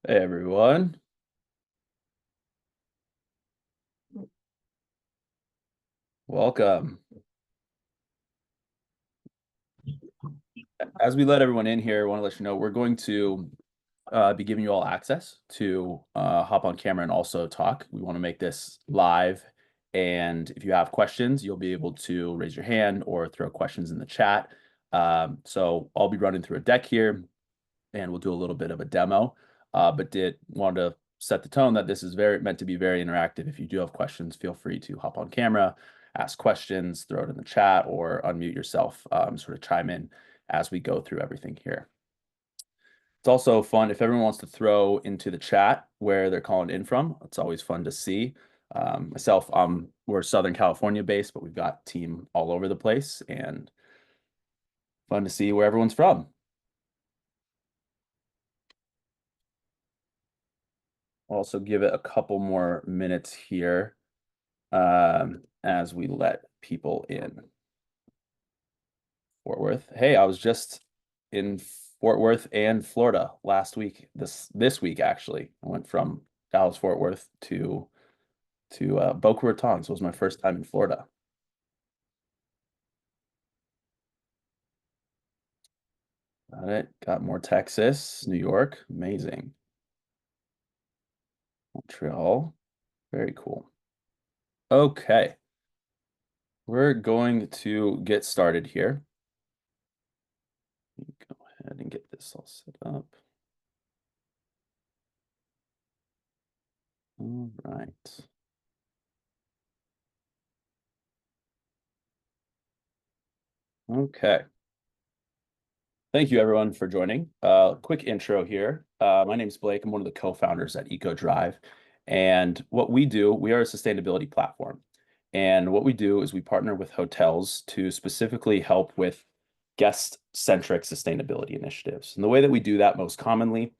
Hey everyone, welcome. As we let everyone in here, I want to let you know we're going to be giving you all access to hop on camera and also talk. We want to make this live, and if you have questions, you'll be able to raise your hand or throw questions in the chat. So I'll be running through a deck here, and we'll do a little bit of a demo. But did want to set the tone that this is very meant to be very interactive. If you do have questions, feel free to hop on camera, ask questions, throw it in the chat, or unmute yourself, sort of chime in as we go through everything here. It's also fun if everyone wants to throw into the chat where they're calling in from. It's always fun to see. Myself, we're Southern California based, but we've got team all over the place and fun to see where everyone's from. Also give it a couple more minutes here as we let people in. Fort Worth. Hey, I was just in Fort Worth and Florida last week. This week actually, I went from Dallas Fort Worth to Boca Raton. So it was my first time in Florida. Got it. Got more Texas, New York. Amazing. Montreal. Very cool. Okay. We're going to get started here. Go ahead and get this all set up. All right. Okay. Thank you everyone for joining. Quick intro here. My name is Blake. I'm one of the co-founders at EcoDrive. And what we do, we are a sustainability platform. And what we do is we partner with hotels to specifically help with guest-centric sustainability initiatives. And the way that we do that most commonly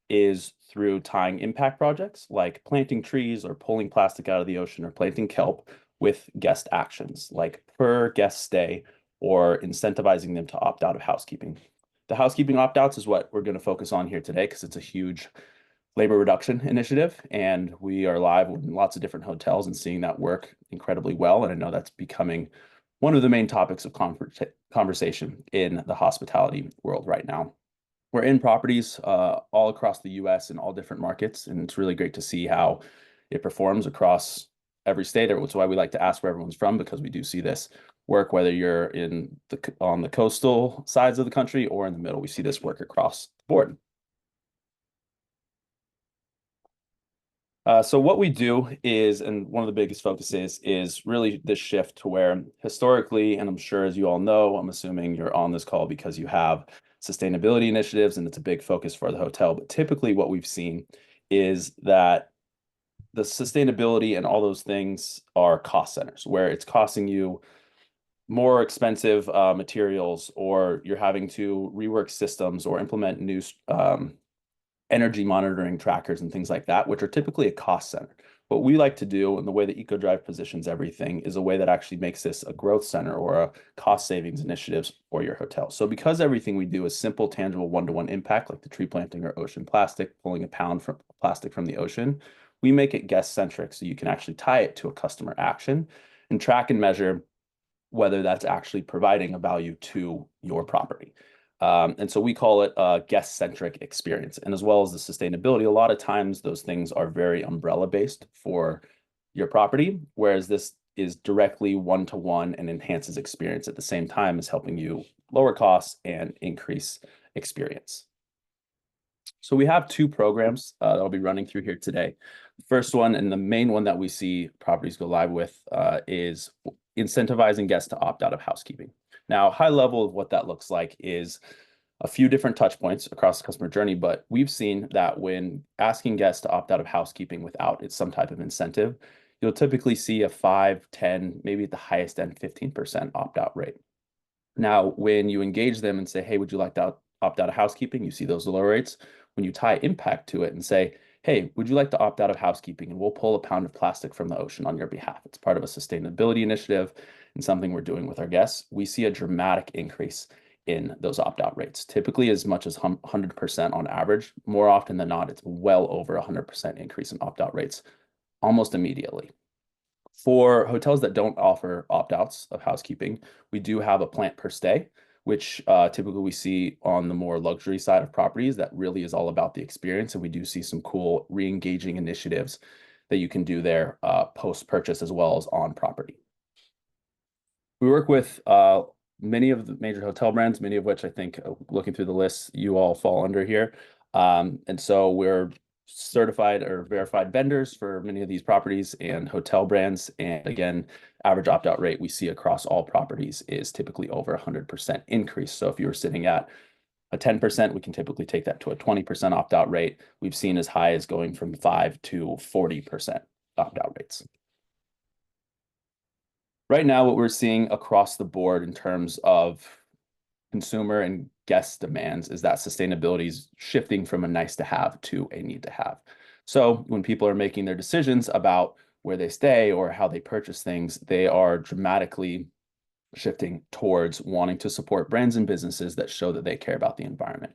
is through tying impact projects like planting trees or pulling plastic out of the ocean or planting kelp with guest actions like per guest stay or incentivizing them to opt out of housekeeping. The housekeeping opt-outs is what we're going to focus on here today because it's a huge labor reduction initiative, and we are live with lots of different hotels and seeing that work incredibly well. And I know that's becoming one of the main topics of conversation in the hospitality world right now. We're in properties all across the US in all different markets, and it's really great to see how it performs across every state. That's why we like to ask where everyone's from, because we do see this work whether you're on the coastal sides of the country or in the middle. We see this work across the board. So what we do is, and one of the biggest focuses is really this shift to where historically, and I'm sure as you all know, I'm assuming you're on this call because you have sustainability initiatives and it's a big focus for the hotel. But typically what we've seen is that the sustainability and all those things are cost centers, where it's costing you more expensive materials, or you're having to rework systems or implement new energy monitoring trackers and things like that, which are typically a cost center. What we like to do, and the way that EcoDrive positions everything, is a way that actually makes this a growth center or a cost savings initiatives for your hotel. So because everything we do is simple, tangible, one-to-one impact, like the tree planting or ocean plastic, pulling a pound from plastic from the ocean, we make it guest centric so you can actually tie it to a customer action and track and measure whether that's actually providing a value to your property. And so we call it a guest-centric experience. And as well as the sustainability, a lot of times those things are very umbrella-based for your property, whereas this is directly one-to-one and enhances experience at the same time as helping you lower costs and increase experience. So we have two programs that I'll be running through here today. The first one, and the main one that we see properties go live with, is incentivizing guests to opt out of housekeeping. Now, high level of what that looks like is a few different touch points across the customer journey, but we've seen that when asking guests to opt out of housekeeping without some type of incentive, you'll typically see a 5, 10, maybe at the highest end, 15% opt-out rate. Now, when you engage them and say, hey, would you like to opt out of housekeeping? You see those lower rates. When you tie impact to it and say, hey, would you like to opt out of housekeeping? And we'll pull a pound of plastic from the ocean on your behalf. It's part of a sustainability initiative and something we're doing with our guests. We see a dramatic increase in those opt-out rates, typically as much as 100% on average. More often than not, it's well over 100% increase in opt-out rates almost immediately. For hotels that don't offer opt-outs of housekeeping, we do have a plant per stay, which typically we see on the more luxury side of properties that really is all about the experience. And we do see some cool re-engaging initiatives that you can do there post-purchase as well as on property. We work with many of the major hotel brands, many of which I think, looking through the list, you all fall under here. And so we're certified or verified vendors for many of these properties and hotel brands. And again, average opt-out rate we see across all properties is typically over 100% increase. So if you were sitting at a 10%, we can typically take that to a 20% opt-out rate. We've seen as high as going from 5 to 40% opt-out rates. Right now, what we're seeing across the board in terms of consumer and guest demands is that sustainability is shifting from a nice to have to a need to have. So when people are making their decisions about where they stay or how they purchase things, they are dramatically shifting towards wanting to support brands and businesses that show that they care about the environment.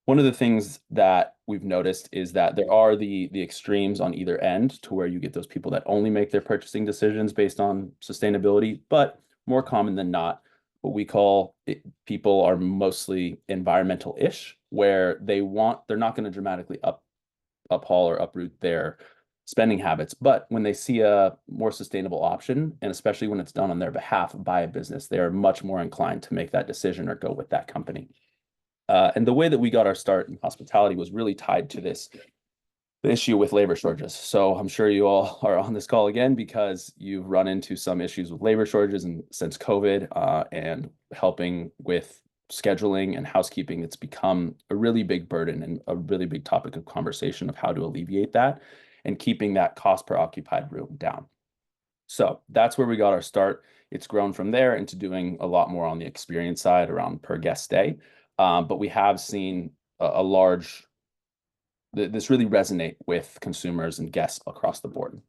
One of the things that we've noticed is that there are the extremes on either end to where you get those people that only make their purchasing decisions based on sustainability, but more common than not, what we call people are mostly environmental-ish, where they're not going to dramatically uphaul or uproot their spending habits, but when they see a more sustainable option, and especially when it's done on their behalf by a business, they are much more inclined to make that decision or go with that company. And the way that we got our start in hospitality was really tied to the issue with labor shortages. So I'm sure you all are on this call again because you've run into some issues with labor shortages and since COVID and helping with scheduling and housekeeping. It's become a really big burden and a really big topic of conversation of how to alleviate that and keeping that cost per occupied room down. So that's where we got our start. It's grown from there into doing a lot more on the experience side around per guest stay. But we have seen this really resonate with consumers and guests across the board.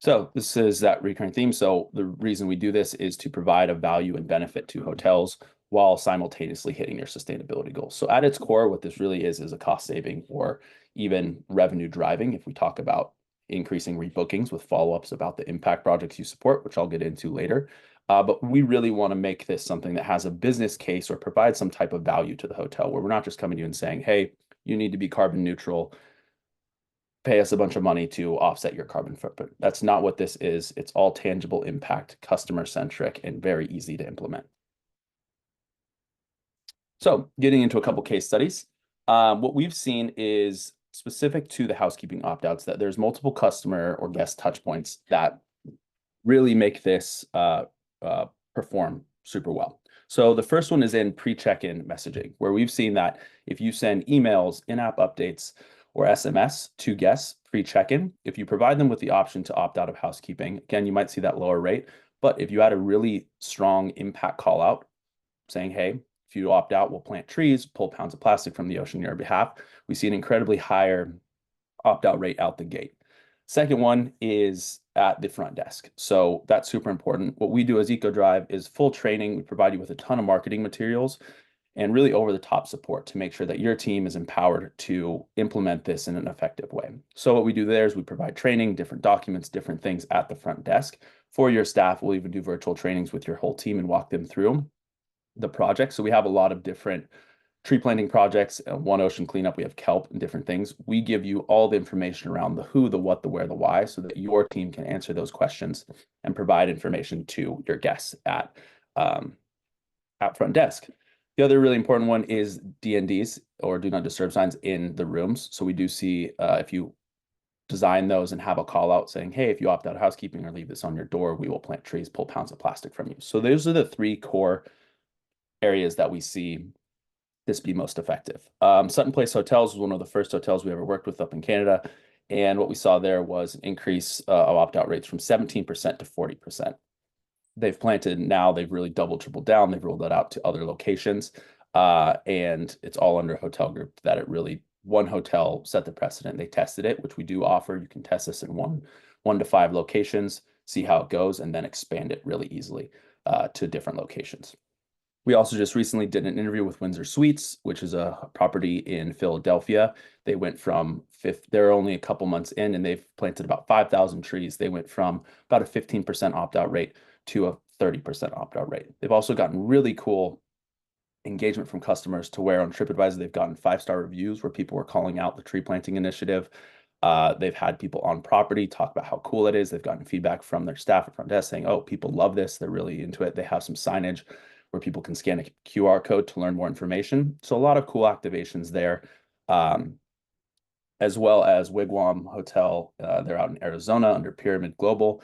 So this is that recurring theme. So the reason we do this is to provide a value and benefit to hotels while simultaneously hitting your sustainability goals. So at its core, what this really is a cost saving or even revenue driving. If we talk about increasing rebookings with follow-ups about the impact projects you support, which I'll get into later. But we really want to make this something that has a business case or provide some type of value to the hotel where we're not just coming to you and saying, hey, you need to be carbon neutral, pay us a bunch of money to offset your carbon footprint. That's not what this is. It's all tangible impact, customer centric, and very easy to implement. So getting into a couple case studies, what we've seen is specific to the housekeeping opt-outs that there's multiple customer or guest touch points that really make this perform super well. So the first one is in pre-check-in messaging, where we've seen that if you send emails, in-app updates, or SMS to guests pre-check-in, if you provide them with the option to opt out of housekeeping, again, you might see that lower rate. But if you had a really strong impact call out saying, hey, if you opt out, we'll plant trees, pull pounds of plastic from the ocean on your behalf, we see an incredibly higher opt-out rate out the gate. Second one is at the front desk. So that's super important. What we do as EcoDrive is full training. We provide you with a ton of marketing materials and really over-the-top support to make sure that your team is empowered to implement this in an effective way. So what we do there is we provide training, different documents, different things at the front desk for your staff. We'll even do virtual trainings with your whole team and walk them through the project. So we have a lot of different tree planting projects, one ocean cleanup, we have kelp and different things. We give you all the information around the who, the what, the where, the why, so that your team can answer those questions and provide information to your guests at front desk. The other really important one is DNDs, or do not disturb signs, in the rooms. So we do see if you design those and have a call out saying, hey, if you opt out of housekeeping or leave this on your door, we will plant trees, pull pounds of plastic from you. So those are the three core areas that we see this be most effective. Sutton Place Hotels was one of the first hotels we ever worked with up in Canada. And what we saw there was an increase of opt-out rates from 17% to 40%. They've planted now, they've really doubled, tripled down. They've rolled that out to other locations. And it's all under Hotel Group that it really, one hotel set the precedent. They tested it, which we do offer. You can test this in one to 5 locations, see how it goes, and then expand it really easily. to different locations. We also just recently did an interview with Windsor Suites, which is a property in Philadelphia. They went from they're only a couple months in, and they've planted about 5,000 trees. They went from about a 15% opt-out rate to a 30% opt-out rate. They've also gotten really cool engagement from customers to where on TripAdvisor, they've gotten 5-star reviews where people were calling out the tree planting initiative. They've had people on property talk about how cool it is. They've gotten feedback from their staff at front desk saying, oh, people love this. They're really into it. They have some signage where people can scan a QR code to learn more information. So a lot of cool activations there, as well as Wigwam Hotel. They're out in Arizona under Pyramid Global.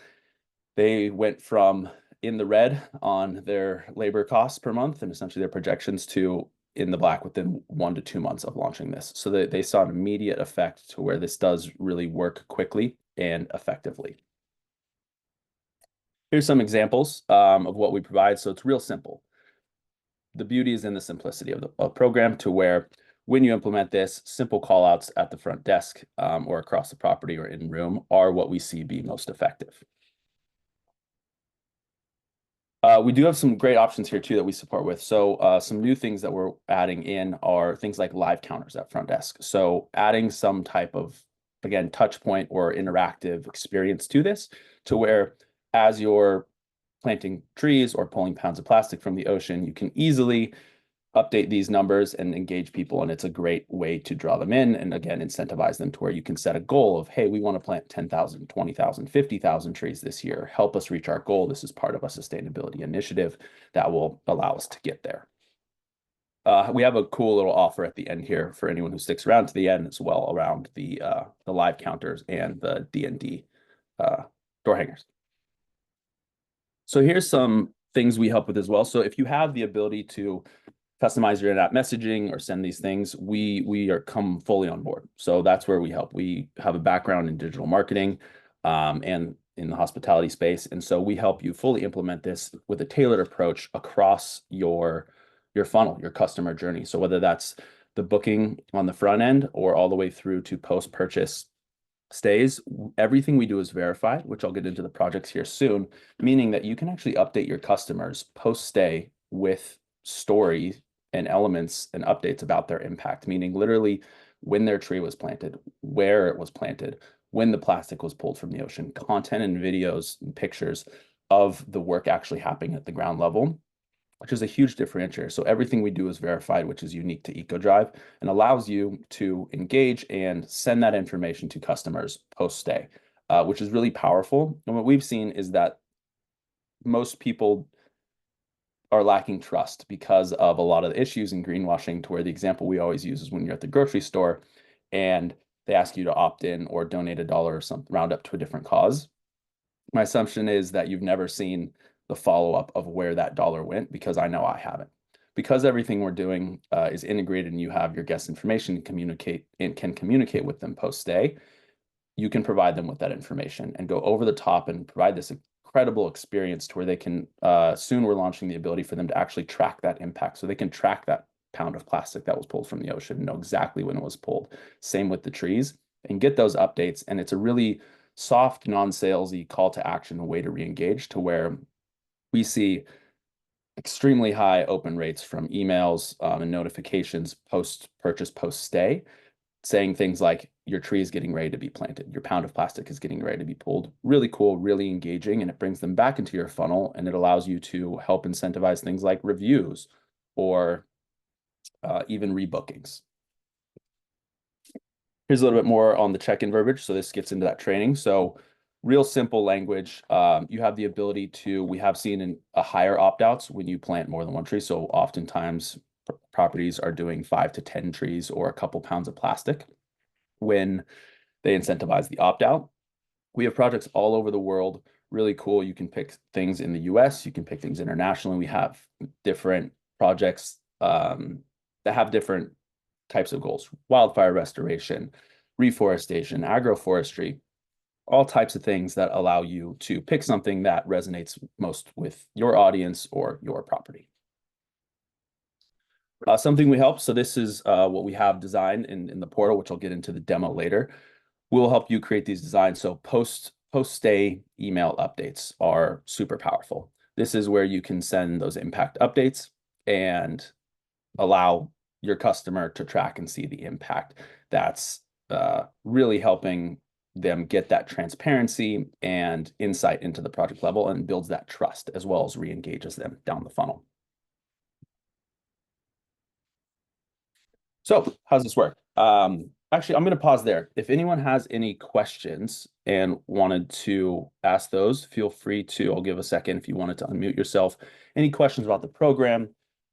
They went from in the red on their labor costs per month and essentially their projections to in the black within 1 to 2 months of launching this. So they saw an immediate effect to where this does really work quickly and effectively. Here's some examples of what we provide. So it's real simple. The beauty is in the simplicity of the program to where when you implement this, simple call outs at the front desk or across the property or in room are what we see be most effective. We do have some great options here too that we support with. So some new things that we're adding in are things like live counters at front desk. So adding some type of, again, touch point or interactive experience to this to where as you're planting trees or pulling pounds of plastic from the ocean, you can easily update these numbers and engage people. And it's a great way to draw them in and again, incentivize them to where you can set a goal of, hey, we want to plant 10,000, 20,000, 50,000 trees this year. Help us reach our goal. This is part of a sustainability initiative that will allow us to get there. We have a cool little offer at the end here for anyone who sticks around to the end as well around the live counters and the D&D door hangers. So here's some things we help with as well. So if you have the ability to customize your in-app messaging or send these things, we are come fully on board. So that's where we help. We have a background in digital marketing and in the hospitality space. And so we help you fully implement this with a tailored approach across your funnel, your customer journey. So whether that's the booking on the front end or all the way through to post-purchase stays, everything we do is verified, which I'll get into the projects here soon, meaning that you can actually update your customers post-stay with stories and elements and updates about their impact, meaning literally when their tree was planted, where it was planted, when the plastic was pulled from the ocean, content and videos and pictures of the work actually happening at the ground level, which is a huge differentiator. So everything we do is verified, which is unique to EcoDrive and allows you to engage and send that information to customers post-stay, which is really powerful. And what we've seen is that most people are lacking trust because of a lot of the issues in greenwashing, to where the example we always use is when you're at the grocery store and they ask you to opt in or donate $1 or something, round up to a different cause. My assumption is that you've never seen the follow-up of where that dollar went, because I know I haven't. Because everything we're doing is integrated and you have your guest information and can communicate with them post-stay, you can provide them with that information and go over the top and provide this incredible experience to where they can, soon we're launching the ability for them to actually track that impact. So they can track that pound of plastic that was pulled from the ocean, know exactly when it was pulled. Same with the trees, and get those updates. And it's a really soft, non-salesy call to action, a way to re-engage, to where we see extremely high open rates from emails and notifications post-purchase, post-stay, saying things like your tree is getting ready to be planted, your pound of plastic is getting ready to be pulled. Really cool, really engaging, and it brings them back into your funnel, and it allows you to help incentivize things like reviews or even rebookings. Here's a little bit more on the check-in verbiage. So this gets into that training. So real simple language. You have the ability to, we have seen a higher opt-outs when you plant more than one tree. So oftentimes properties are doing 5 to 10 trees or a couple pounds of plastic when they incentivize the opt-out. We have projects all over the world. Really cool. You can pick things in the US, you can pick things internationally. We have different projects that have different types of goals: wildfire restoration, reforestation, agroforestry, all types of things that allow you to pick something that resonates most with your audience or your property. Something we help. So this is what we have designed in the portal, which I'll get into the demo later. We'll help you create these designs. So post-stay email updates are super powerful. This is where you can send those impact updates and allow your customer to track and see the impact. That's really helping them get that transparency and insight into the project level and builds that trust as well as re-engages them down the funnel. So how does this work? Actually, I'm going to pause there. If anyone has any questions and wanted to ask those, feel free to. I'll give a second if you wanted to unmute yourself. Any questions about the program,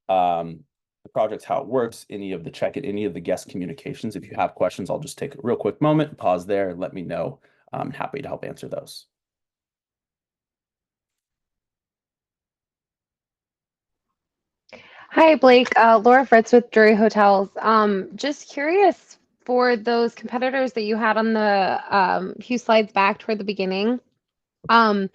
the project, how it works, any of the guest communications. If you have questions, I'll just take a real quick moment, pause there, and let me know. I'm happy to help answer those. Hi, Blake. Laura Fritz with Drury Hotels. Just curious for those competitors that you had on the few slides back toward the beginning. Um,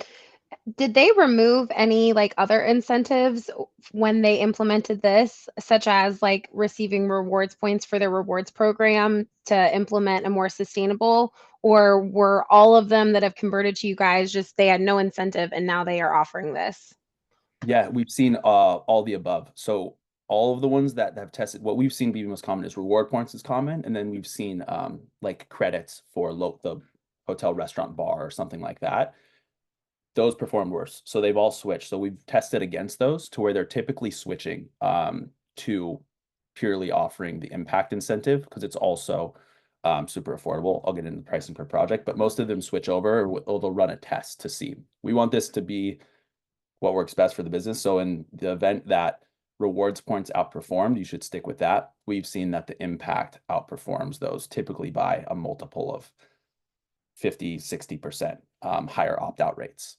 did they remove any like other incentives when they implemented this, such as like receiving rewards points for their rewards program to implement a more sustainable, or were all of them that have converted to you guys just they had no incentive and now they are offering this? Yeah, we've seen all the above. So all of the ones that have tested, what we've seen be most common is reward points is common, and then we've seen like credits for the hotel, restaurant, bar, or something like that. Those performed worse. So they've all switched. So we've tested against those to where they're typically switching to purely offering the impact incentive because it's also super affordable. I'll get into the pricing per project, but most of them switch over or they'll run a test to see. We want this to be what works best for the business. So in the event that rewards points outperformed, you should stick with that. We've seen that the impact outperforms those typically by a multiple of 50, 60% higher opt-out rates.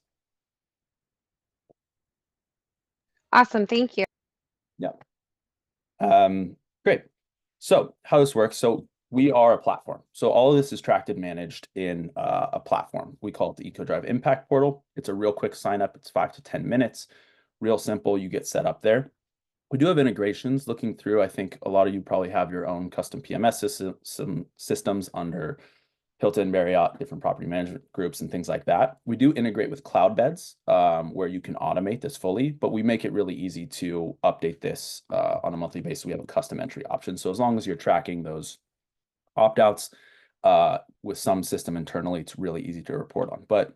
Awesome, thank you. Yeah. Great. So how this works. So we are a platform. So all of this is tracked and managed in a platform. We call it the EcoDrive Impact Portal. It's a real quick sign up. It's 5 to 10 minutes. Real simple. You get set up there. We do have integrations looking through. I think a lot of you probably have your own custom PMS systems under Hilton, Marriott, different property management groups and things like that. We do integrate with cloud beds where you can automate this fully, but we make it really easy to update this on a monthly basis. We have a custom entry option. So as long as you're tracking those opt-outs with some system internally, it's really easy to report on. But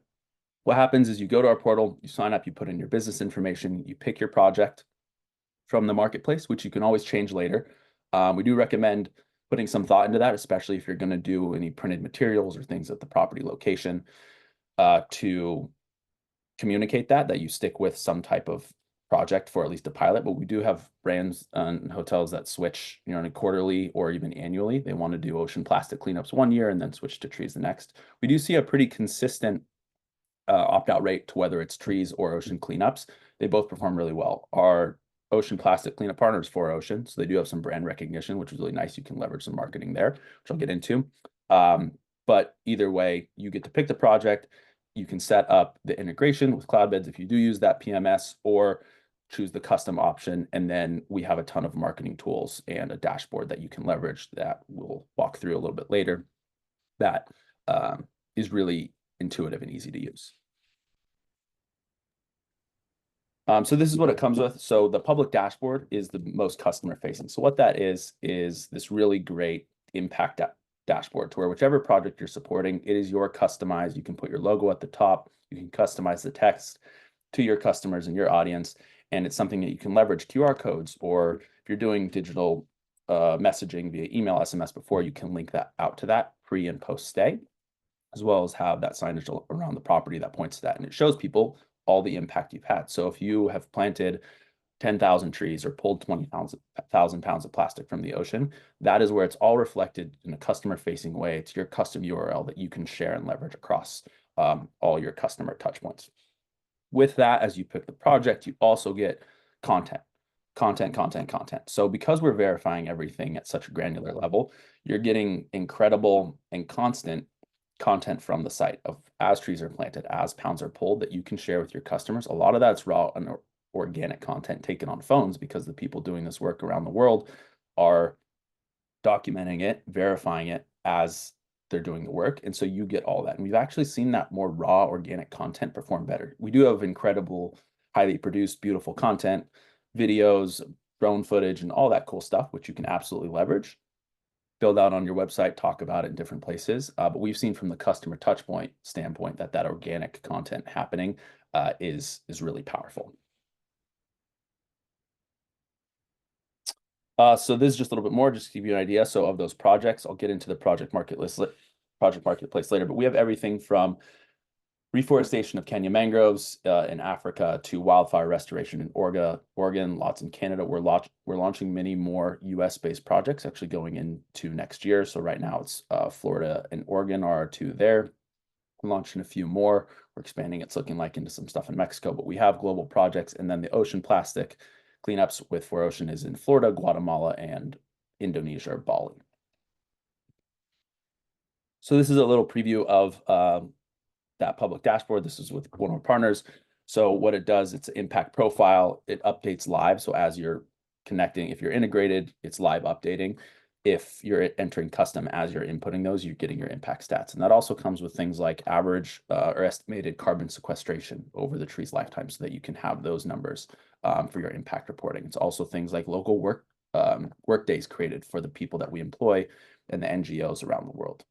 what happens is you go to our portal, you sign up, you put in your business information, you pick your project from the marketplace, which you can always change later. We do recommend putting some thought into that, especially if you're going to do any printed materials or things at the property location to communicate that you stick with some type of project for at least a pilot. But we do have brands and hotels that switch, on a quarterly or even annually. They want to do ocean plastic cleanups one year and then switch to trees the next. We do see a pretty consistent opt-out rate to whether it's trees or ocean cleanups. They both perform really well. Our ocean plastic cleanup partners for ocean, so they do have some brand recognition, which is really nice. You can leverage some marketing there, which I'll get into. But either way, you get to pick the project. You can set up the integration with Cloudbeds if you do use that PMS, or choose the custom option. And then we have a ton of marketing tools and a dashboard that you can leverage that we'll walk through a little bit later. That is really intuitive and easy to use. So this is what it comes with. So the public dashboard is the most customer facing. So what that is this really great impact dashboard to where whichever project you're supporting, it is your customized. You can put your logo at the top. You can customize the text to your customers and your audience. And it's something that you can leverage QR codes, or if you're doing digital messaging via email, SMS before, you can link that out to that pre and post stay, as well as have that signage around the property that points to that. And it shows people all the impact you've had. So if you have planted 10,000 trees or pulled 20,000 pounds of plastic from the ocean, that is where it's all reflected in a customer facing way. It's your custom URL that you can share and leverage across all your customer touch points. With that, as you pick the project, you also get content. So because we're verifying everything at such a granular level, you're getting incredible and constant content from the site of as trees are planted, as pounds are pulled, that you can share with your customers. A lot of that's raw and organic content taken on phones because the people doing this work around the world are documenting it, verifying it as they're doing the work. And so you get all that. And we've actually seen that more raw organic content perform better. We do have incredible highly produced, beautiful content, videos, drone footage, and all that cool stuff, which you can absolutely leverage, build out on your website, talk about it in different places. But we've seen from the customer touch point standpoint that that organic content happening is really powerful. So this is just a little bit more, just to give you an idea. So of those projects, I'll get into the project marketplace later, but we have everything from reforestation of Kenya mangroves in Africa to wildfire restoration in Oregon, lots in Canada. We're launching many more US-based projects actually going into next year. So right now it's Florida and Oregon are our two there. We're launching a few more. We're expanding, it's looking like, into some stuff in Mexico, but we have global projects. And then the ocean plastic cleanups with 4Ocean is in Florida, Guatemala, and Indonesia or Bali. So this is a little preview of that public dashboard. This is with one of our partners. So what it does, it's an impact profile. It updates live. So as you're connecting, if you're integrated, it's live updating. If you're entering custom as you're inputting those, you're getting your impact stats. And that also comes with things like average or estimated carbon sequestration over the tree's lifetime so that you can have those numbers for your impact reporting. It's also things like local work days created for the people that we employ and the NGOs around the world.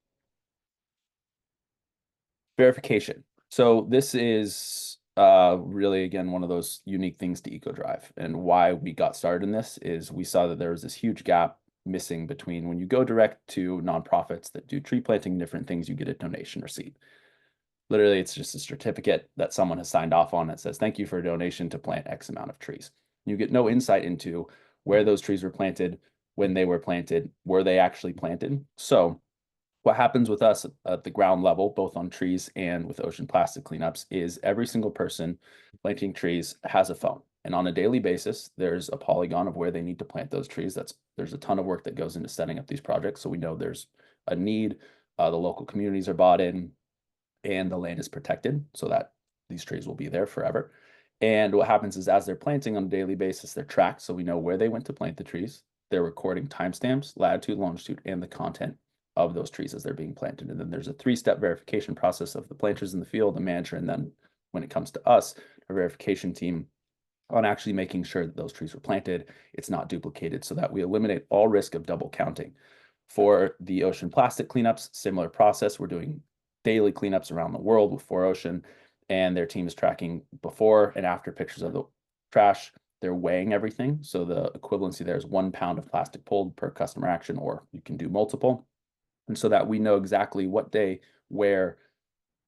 Verification. So this is really, again, one of those unique things to EcoDrive. And why we got started in this is we saw that there was this huge gap missing between when you go direct to nonprofits that do tree planting and different things, you get a donation receipt. Literally, it's just a certificate that someone has signed off on that says, thank you for a donation to plant X amount of trees. You get no insight into where those trees were planted, when they were planted, were they actually planted? So what happens with us at the ground level, both on trees and with ocean plastic cleanups, is every single person planting trees has a phone. And on a daily basis, there's a polygon of where they need to plant those trees. There's a ton of work that goes into setting up these projects. So we know there's a need, the local communities are bought in, and the land is protected so that these trees will be there forever. And what happens is as they're planting on a daily basis, they're tracked. So we know where they went to plant the trees. They're recording timestamps, latitude, longitude, and the content of those trees as they're being planted. And then there's a 3-step verification process of the planters in the field, the manager, and then when it comes to us, our verification team on actually making sure that those trees were planted, it's not duplicated so that we eliminate all risk of double counting. For the ocean plastic cleanups, similar process. We're doing daily cleanups around the world with 4Ocean, and their team is tracking before and after pictures of the trash. They're weighing everything. So the equivalency there is 1 pound of plastic pulled per customer action, or you can do multiple. And so that we know exactly what day, where,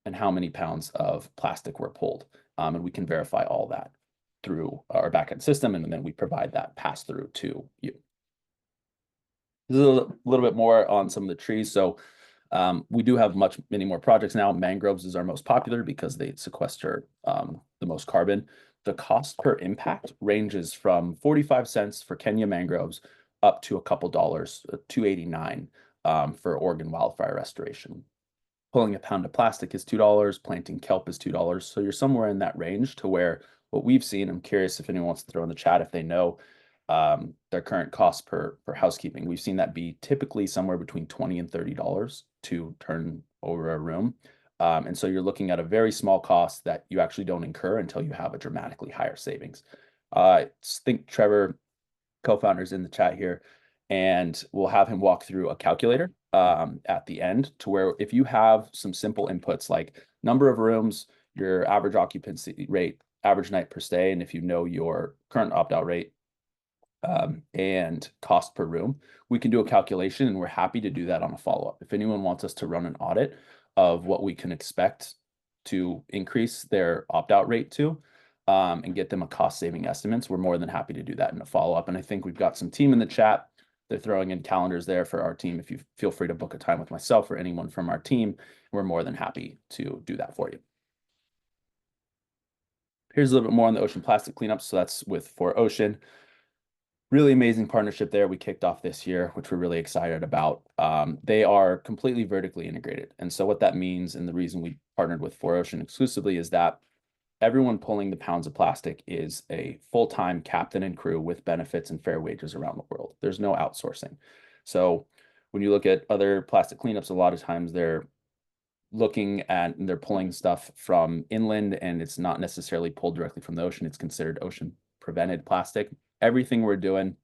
and how many pounds of plastic were pulled. And we can verify all that through our backend system, and then we provide that pass through to you. This is a little bit more on some of the trees. So we do have many more projects now. Mangroves is our most popular because they sequester the most carbon. The cost per impact ranges from 45 cents for Kenya mangroves up to a couple dollars, $2.89 for Oregon wildfire restoration. Pulling a pound of plastic is $2, planting kelp is $2. So you're somewhere in that range to where what we've seen, I'm curious if anyone wants to throw in the chat if they know their current cost per housekeeping. We've seen that be typically somewhere between $20 and $30 to turn over a room. And so you're looking at a very small cost that you actually don't incur until you have a dramatically higher savings. I think Trevor, co-founder, is in the chat here, and we'll have him walk through a calculator at the end to where if you have some simple inputs like number of rooms, your average occupancy rate, average night per stay, and if you know your current opt-out rate, and cost per room, we can do a calculation, and we're happy to do that on a follow-up. If anyone wants us to run an audit of what we can expect to increase their opt-out rate to, and get them a cost-saving estimates, we're more than happy to do that in a follow-up. And I think we've got some team in the chat. They're throwing in calendars there for our team. If you feel free to book a time with myself or anyone from our team, we're more than happy to do that for you. Here's a little bit more on the ocean plastic cleanup. So that's with 4Ocean. Really amazing partnership there we kicked off this year, which we're really excited about. They are completely vertically integrated. And so what that means, and the reason we partnered with 4Ocean exclusively, is that everyone pulling the pounds of plastic is a full-time captain and crew with benefits and fair wages around the world. There's no outsourcing. So when you look at other plastic cleanups, a lot of times they're looking at, and they're pulling stuff from inland, and it's not necessarily pulled directly from the ocean. It's considered ocean prevented plastic. Everything we're doing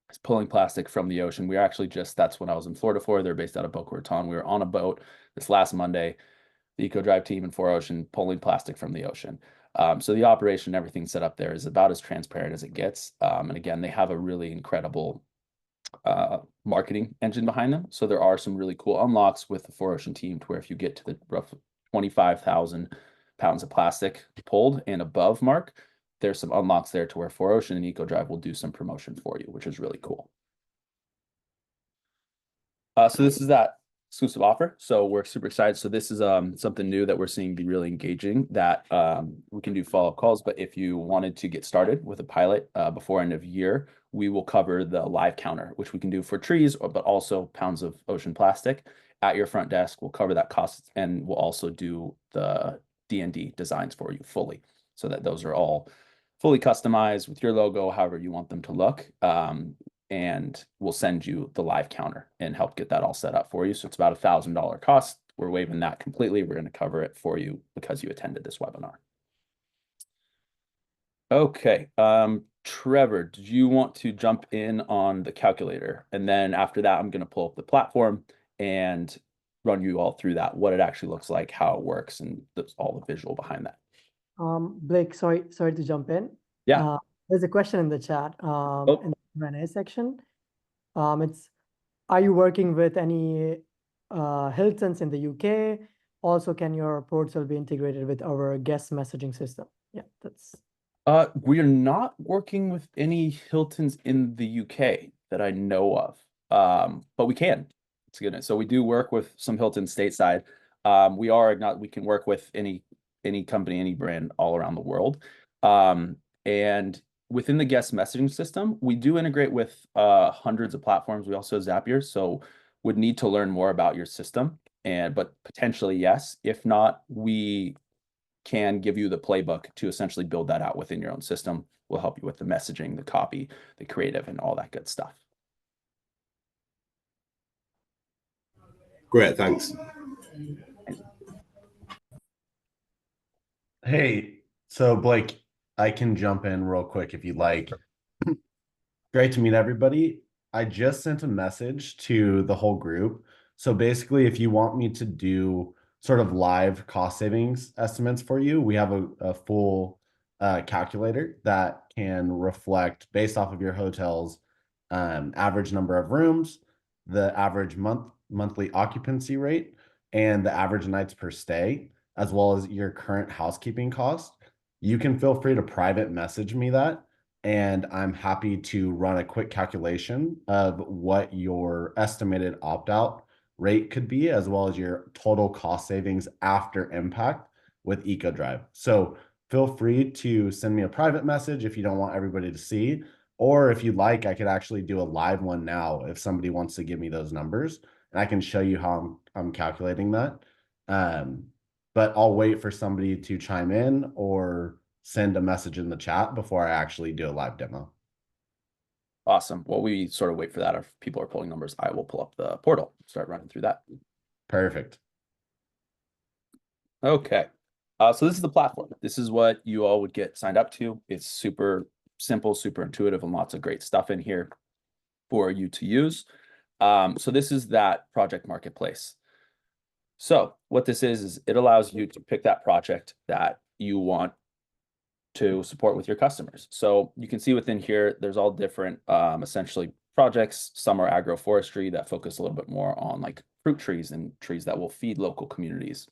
is pulling plastic from the ocean. We actually that's what I was in Florida for. They're based out of Boca Raton. We were on a boat this last Monday, the EcoDrive team in 4Ocean, pulling plastic from the ocean. So the operation, everything set up there is about as transparent as it gets. And again, they have a really incredible marketing engine behind them. So there are some really cool unlocks with the 4Ocean team to where if you get to the rough 25,000 pounds of plastic pulled and above mark, there's some unlocks there to where 4Ocean and EcoDrive will do some promotion for you, which is really cool. So this is that exclusive offer. So we're super excited. So this is something new that we're seeing be really engaging, that we can do follow-up calls. But if you wanted to get started with a pilot before end of year, we will cover the live counter, which we can do for trees, but also pounds of ocean plastic at your front desk. We'll cover that cost, and we'll also do the D&D designs for you fully, so that those are all fully customized with your logo, however you want them to look. And we'll send you the live counter and help get that all set up for you. So it's about $1,000 cost. We're waiving that completely. We're going to cover it for you because you attended this webinar. Okay. Trevor, did you want to jump in on the calculator? And then after that, I'm going to pull up the platform and run you all through that, what it actually looks like, how it works, and all the visual behind that. Blake, sorry to jump in. Yeah. There's a question in the chat in the Q&A section. It's, are you working with any Hiltons in the UK? Also, can your portal be integrated with our guest messaging system? Yeah, that's. We are not working with any Hiltons in the UK that I know of, but we can. It's good. So we do work with some Hiltons stateside. We can work with any company, any brand all around the world. And within the guest messaging system, we do integrate with hundreds of platforms. We also have Zapier, so would need to learn more about your system. But potentially, yes. If not, we can give you the playbook to essentially build that out within your own system. We'll help you with the messaging, the copy, the creative, and all that good stuff. Great, thanks. Hey, so Blake, I can jump in real quick if you'd like. Great to meet everybody. I just sent a message to the whole group. So basically, if you want me to do sort of live cost savings estimates for you, we have a full calculator that can reflect, based off of your hotel's average number of rooms, the average monthly occupancy rate, and the average nights per stay, as well as your current housekeeping cost. You can feel free to private message me that, and I'm happy to run a quick calculation of what your estimated opt-out rate could be, as well as your total cost savings after impact with EcoDrive. So feel free to send me a private message if you don't want everybody to see, or if you'd like, I could actually do a live one now if somebody wants to give me those numbers, and I can show you how I'm calculating that. But I'll wait for somebody to chime in or send a message in the chat before I actually do a live demo. Awesome. Well, we sort of wait for that. If people are pulling numbers, I will pull up the portal, start running through that. Perfect. Okay. So this is the platform. This is what you all would get signed up to. It's super simple, super intuitive, and lots of great stuff in here for you to use. So this is that project marketplace. So what this is it allows you to pick that project that you want to support with your customers. So you can see within here, there's all different essentially projects. Some are agroforestry that focus a little bit more on like fruit trees and trees that will feed local communities,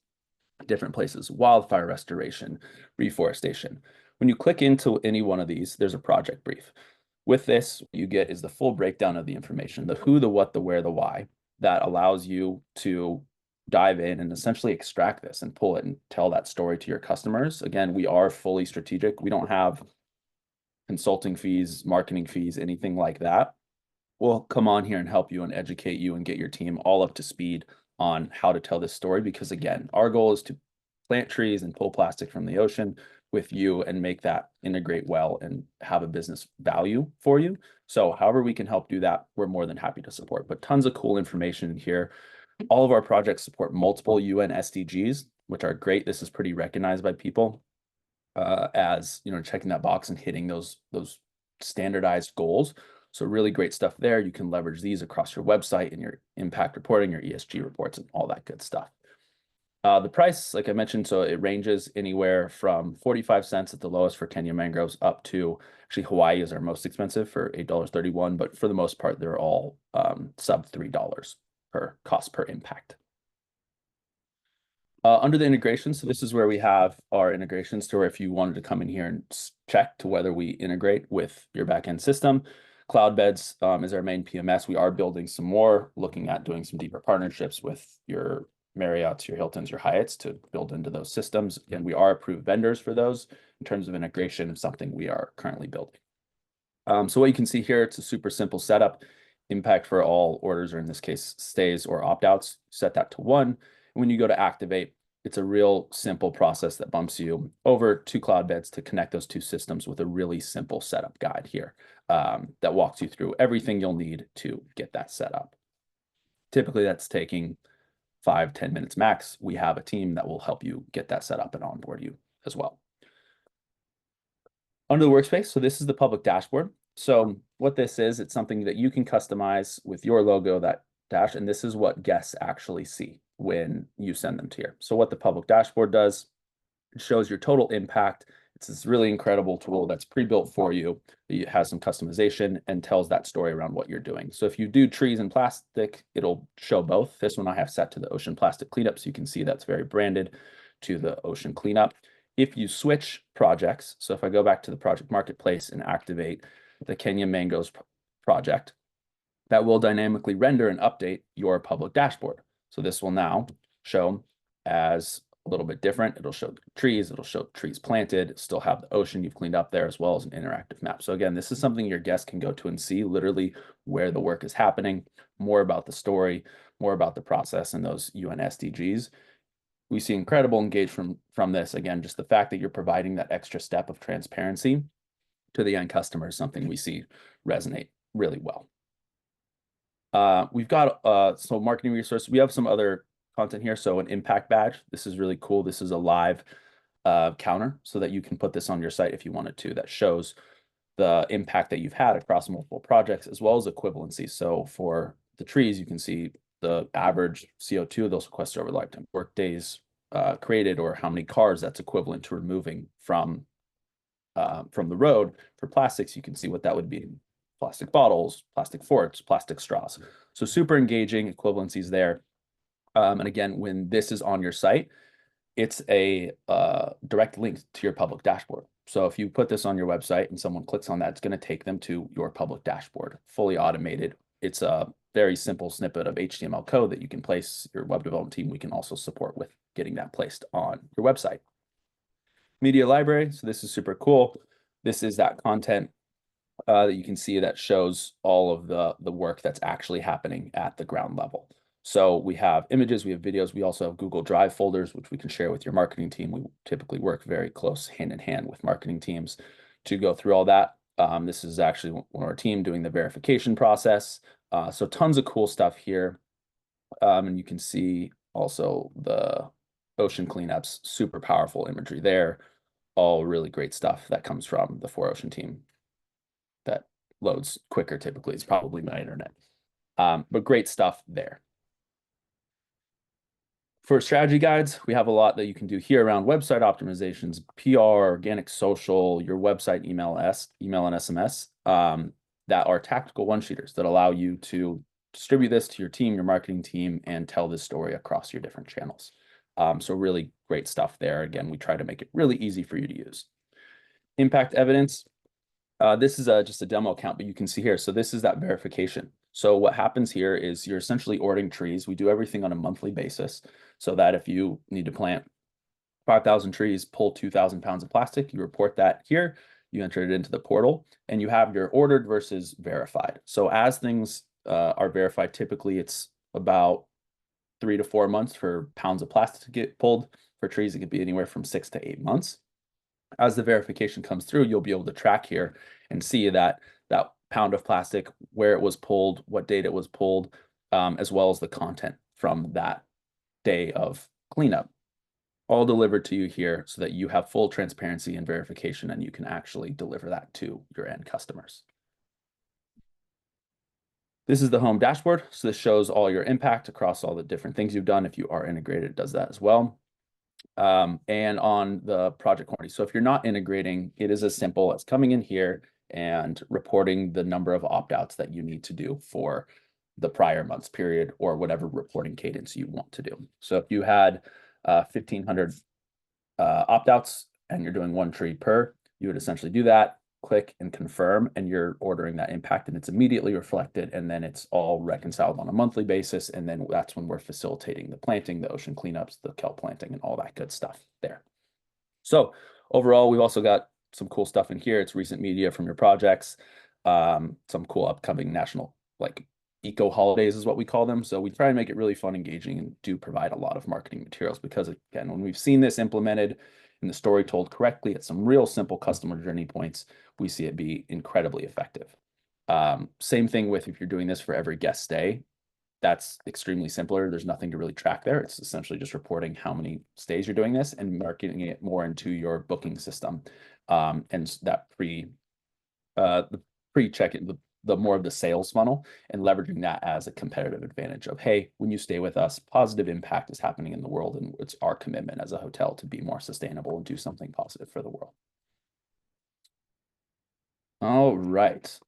different places, wildfire restoration, reforestation. When you click into any one of these, there's a project brief. With this, what you get is the full breakdown of the information, the who, the what, the where, the why, that allows you to dive in and essentially extract this and pull it and tell that story to your customers. Again, we are fully strategic. We don't have consulting fees, marketing fees, anything like that. We'll come on here and help you and educate you and get your team all up to speed on how to tell this story, because again, our goal is to plant trees and pull plastic from the ocean with you and make that integrate well and have a business value for you. So however we can help do that, we're more than happy to support. But tons of cool information in here. All of our projects support multiple UN SDGs, which are great. This is pretty recognized by people as, you know, checking that box and hitting those standardized goals. So really great stuff there. You can leverage these across your website and your impact reporting, your ESG reports, and all that good stuff. The price, like I mentioned, so it ranges anywhere from 45 cents at the lowest for Kenya mangroves up to, actually Hawaii is our most expensive for $8.31, but for the most part, they're all sub $3 per cost per impact. Under the integration, so this is where we have our integrations to where if you wanted to come in here and check to whether we integrate with your backend system. Cloudbeds is our main PMS. We are building some more, looking at doing some deeper partnerships with your Marriott's, your Hilton's, your Hyatt's to build into those systems. And we are approved vendors for those in terms of integration of something we are currently building. So what you can see here, it's a super simple setup. Impact for all orders, or in this case, stays or opt-outs, set that to 1. When you go to activate, it's a real simple process that bumps you over to Cloudbeds to connect those two systems with a really simple setup guide here that walks you through everything you'll need to get that set up. Typically, that's taking 5-10 minutes max. We have a team that will help you get that set up and onboard you as well. Under the workspace, so this is the public dashboard. So what this is, it's something that you can customize with your logo, that dash, and this is what guests actually see when you send them to here. So what the public dashboard does, it shows your total impact. It's this really incredible tool that's pre-built for you. It has some customization and tells that story around what you're doing. So if you do trees and plastic, it'll show both. This one I have set to the ocean plastic cleanup, so you can see that's very branded to the ocean cleanup. If you switch projects, so if I go back to the project marketplace and activate the Kenya Mangoes project, that will dynamically render and update your public dashboard. So this will now show as a little bit different. It'll show trees, it'll show trees planted, still have the ocean you've cleaned up there, as well as an interactive map. So again, this is something your guests can go to and see literally where the work is happening, more about the story, more about the process and those UN SDGs. We see incredible engagement from this. Again, just the fact that you're providing that extra step of transparency to the end customer is something we see resonate really well. We've got so marketing resources. We have some other content here. So an impact badge. This is really cool. This is a live counter so that you can put this on your site if you wanted to. That shows the impact that you've had across multiple projects, as well as equivalency. So for the trees, you can see the average CO2 they'll sequester over lifetime, work days created, or how many cars that's equivalent to removing from the road. For plastics, you can see what that would be. Plastic bottles, plastic forks, plastic straws. So super engaging equivalencies there. And again, when this is on your site, it's a direct link to your public dashboard. So if you put this on your website and someone clicks on that, it's going to take them to your public dashboard, fully automated. It's a very simple snippet of HTML code that you can place. Your web development team, we can also support with getting that placed on your website. Media library. So this is super cool. This is that content that you can see that shows all of the work that's actually happening at the ground level. So we have images, we have videos, we also have Google Drive folders, which we can share with your marketing team. We typically work very close hand in hand with marketing teams to go through all that. This is actually one of our team doing the verification process. So tons of cool stuff here. And you can see also the ocean cleanups, super powerful imagery there. All really great stuff that comes from the 4Ocean team that loads quicker typically. It's probably my internet. But great stuff there. For strategy guides, we have a lot that you can do here around website optimizations, PR, organic social, your website email and SMS that are tactical one-sheeters that allow you to distribute this to your team, your marketing team, and tell this story across your different channels. So really great stuff there. Again, we try to make it really easy for you to use. Impact evidence. This is just a demo account, but you can see here. So this is that verification. So what happens here is you're essentially ordering trees. We do everything on a monthly basis so that if you need to plant 5,000 trees, pull 2,000 pounds of plastic, you report that here, you enter it into the portal, and you have your ordered versus verified. So as things are verified, typically it's about 3 to 4 months for pounds of plastic to get pulled. For trees, it could be anywhere from 6 to 8 months. As the verification comes through, you'll be able to track here and see that pound of plastic, where it was pulled, what date it was pulled, as well as the content from that day of cleanup, all delivered to you here so that you have full transparency and verification, and you can actually deliver that to your end customers. This is the home dashboard. So this shows all your impact across all the different things you've done. If you are integrated, it does that as well. And on the project quantity. So if you're not integrating, it is as simple as coming in here and reporting the number of opt-outs that you need to do for the prior month's period, or whatever reporting cadence you want to do. So if you had 1,500 opt-outs and you're doing 1 tree per, you would essentially do that, click and confirm, and you're ordering that impact, and it's immediately reflected, and then it's all reconciled on a monthly basis. And then that's when we're facilitating the planting, the ocean cleanups, the kelp planting, and all that good stuff there. So overall, we've also got some cool stuff in here. It's recent media from your projects, some cool upcoming national, like, eco holidays is what we call them. So we try and make it really fun, engaging, and do provide a lot of marketing materials, because again, when we've seen this implemented and the story told correctly at some real simple customer journey points, we see it be incredibly effective. Same thing with if you're doing this for every guest stay, that's extremely simpler. There's nothing to really track there. It's essentially just reporting how many stays you're doing this and marketing it more into your booking system. And that the pre-check, the more of the sales funnel, and leveraging that as a competitive advantage of, hey, when you stay with us, positive impact is happening in the world, and it's our commitment as a hotel to be more sustainable and do something positive for the world. All right,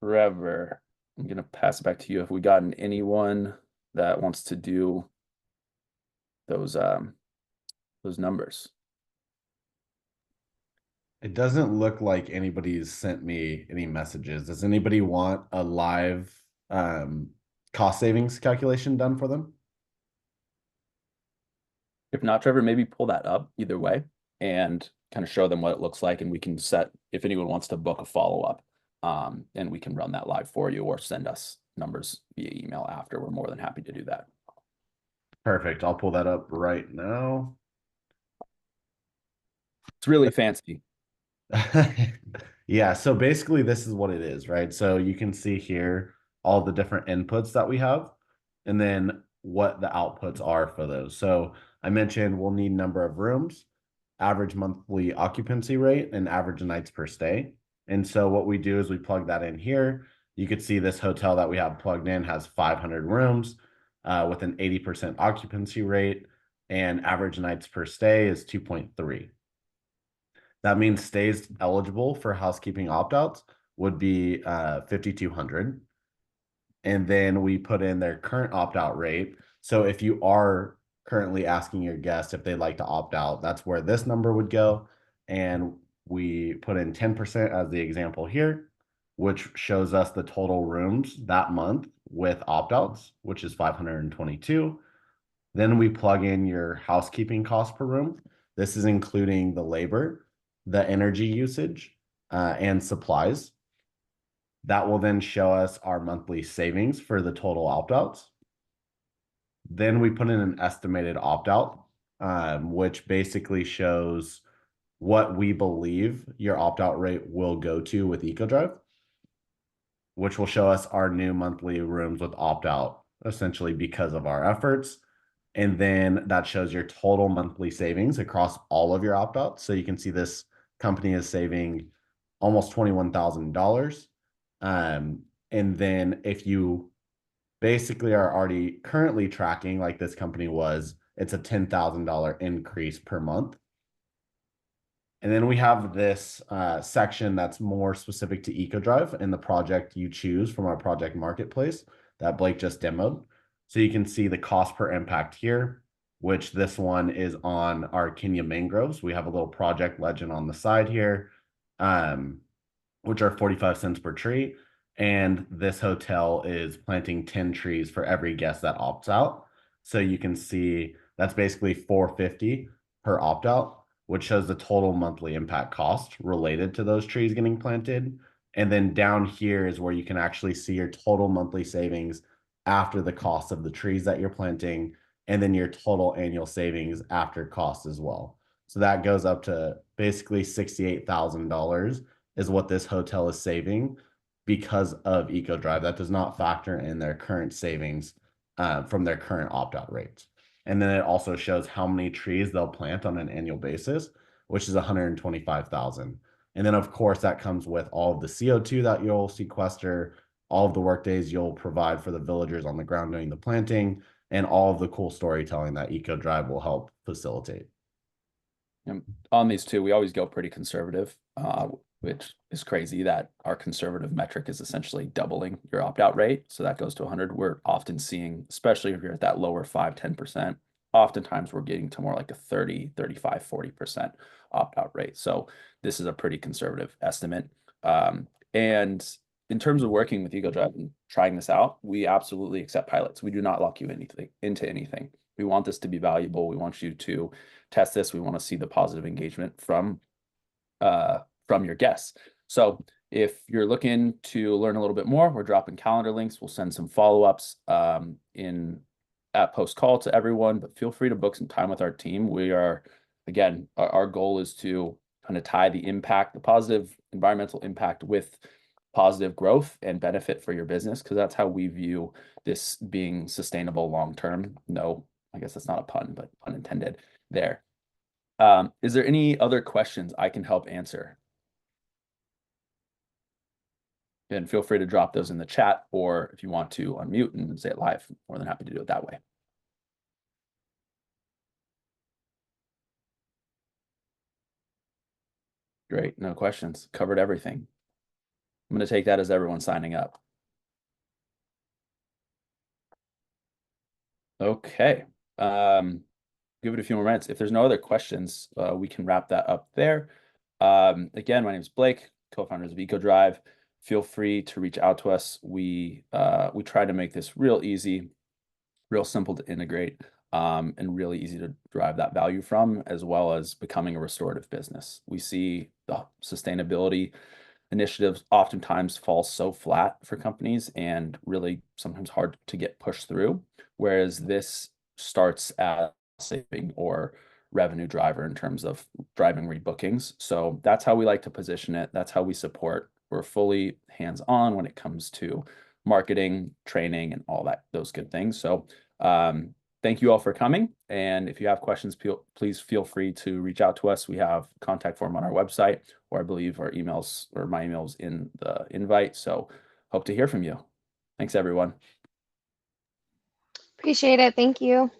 Trevor, I'm gonna pass it back to you. Have we gotten anyone that wants to do those numbers? It doesn't look like anybody's sent me any messages. Does anybody want a live cost savings calculation done for them? If not, Trevor, maybe pull that up either way and kind of show them what it looks like, and we can set, if anyone wants to book a follow-up, and we can run that live for you, or send us numbers via email after. We're more than happy to do that. Perfect. I'll pull that up right now. It's really fancy. Yeah, so basically this is what it is, right? So you can see here all the different inputs that we have, and then what the outputs are for those. So I mentioned we'll need number of rooms, average monthly occupancy rate, and average nights per stay. And so what we do is we plug that in here. You could see this hotel that we have plugged in has 500 rooms with an 80% occupancy rate, and average nights per stay is 2.3. That means stays eligible for housekeeping opt-outs would be 5,200. And then we put in their current opt-out rate. So if you are currently asking your guest if they'd like to opt out, that's where this number would go. And we put in 10% as the example here, which shows us the total rooms that month with opt-outs, which is 522. Then we plug in your housekeeping cost per room. This is including the labor, the energy usage, and supplies. That will then show us our monthly savings for the total opt-outs. Then we put in an estimated opt-out, which basically shows what we believe your opt-out rate will go to with EcoDrive, which will show us our new monthly rooms with opt-out, essentially because of our efforts. And then that shows your total monthly savings across all of your opt-outs. So you can see this company is saving almost $21,000. And then if you basically are already currently tracking like this company was, it's a $10,000 increase per month. And then we have this section that's more specific to EcoDrive and the project you choose from our project marketplace that Blake just demoed. So you can see the cost per impact here, which this one is on our Kenya mangroves. We have a little project legend on the side here, which are 45 cents per tree. And this hotel is planting 10 trees for every guest that opts out. So you can see that's basically $450 per opt out, which shows the total monthly impact cost related to those trees getting planted. And then down here is where you can actually see your total monthly savings after the cost of the trees that you're planting, and then your total annual savings after cost as well. So that goes up to basically $68,000 is what this hotel is saving because of EcoDrive. That does not factor in their current savings from their current opt-out rates. And then it also shows how many trees they'll plant on an annual basis, which is 125,000. And then, of course, that comes with all of the CO2 that you'll sequester, all of the work days you'll provide for the villagers on the ground doing the planting, and all of the cool storytelling that EcoDrive will help facilitate. And on these two, we always go pretty conservative, which is crazy that our conservative metric is essentially doubling your opt-out rate. So that goes to 100. We're often seeing, especially if you're at that lower 5, 10%, oftentimes we're getting to more like a 30, 35, 40% opt-out rate. So this is a pretty conservative estimate. And in terms of working with EcoDrive and trying this out, we absolutely accept pilots. We do not lock you into anything. We want this to be valuable. We want you to test this. We want to see the positive engagement from your guests. So if you're looking to learn a little bit more, we're dropping calendar links. We'll send some follow-ups at post call to everyone, but feel free to book some time with our team. We are, again, our goal is to kind of tie the impact, the positive environmental impact with positive growth and benefit for your business, because that's how we view this being sustainable long-term. No, I guess that's not a pun, but pun intended there. Is there any other questions I can help answer? And feel free to drop those in the chat, or if you want to unmute and say it live, more than happy to do it that way. Great, no questions. Covered everything. I'm going to take that as everyone signing up. Okay. Give it a few more minutes. If there's no other questions, we can wrap that up there. Again, my name is Blake, co-founders of EcoDrive. Feel free to reach out to us. We try to make this real easy, real simple to integrate, and really easy to derive that value from, as well as becoming a restorative business. We see the sustainability initiatives oftentimes fall so flat for companies and really sometimes hard to get pushed through, whereas this starts as saving or revenue driver in terms of driving rebookings. So that's how we like to position it. That's how we support. We're fully hands-on when it comes to marketing, training, and all that, those good things. So thank you all for coming. And if you have questions, please feel free to reach out to us. We have a contact form on our website, or I believe our emails or my emails in the invite. So hope to hear from you. Thanks, everyone. Appreciate it. Thank you.